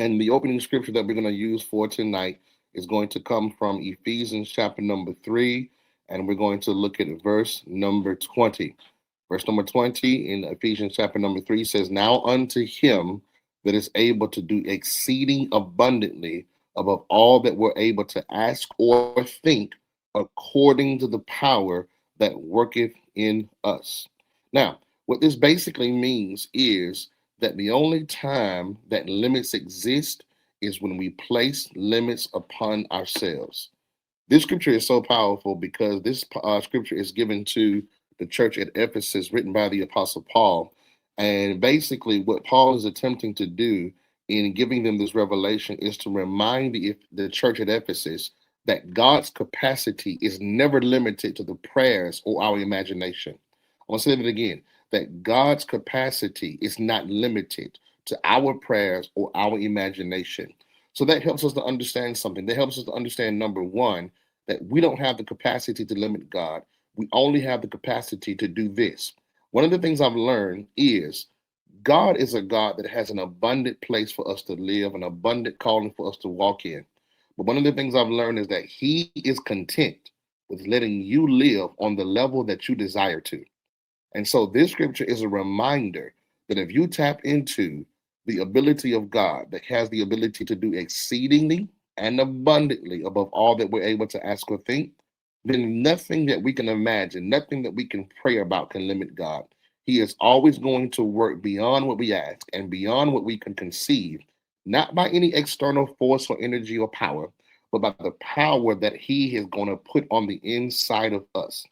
And the opening scripture that we're going to use for tonight is going to come from Ephesians chapter number 3, and we're going to look at verse number 20. Verse number 20 in Ephesians chapter number 3 says, "Now unto him that is able to do exceeding abundantly above all that we're able to ask or think, according to the power that worketh in us." Now, what this basically means is that the only time that limits exist is when we place limits upon ourselves. This scripture is so powerful because this scripture is given to the church at Ephesus, written by the Apostle Paul. And basically, what Paul is attempting to do in giving them this revelation is to remind the church at Ephesus that God's capacity is never limited to the prayers or our imagination. I want to say that again, that God's capacity is not limited to our prayers or our imagination. So that helps us to understand something. That helps us to understand, number one, that we don't have the capacity to limit God. We only have the capacity to do this. One of the things I've learned is God is a God that has an abundant place for us to live, an abundant calling for us to walk in. But one of the things I've learned is that He is content with letting you live on the level that you desire to. And so this scripture is a reminder that if you tap into the ability of God that has the ability to do exceedingly and abundantly above all that we're able to ask or think, then nothing that we can imagine, nothing that we can pray about can limit God. He is always going to work beyond what we ask and beyond what we can conceive, not by any external force or energy or power, but by the power that He is going to put on the inside of us.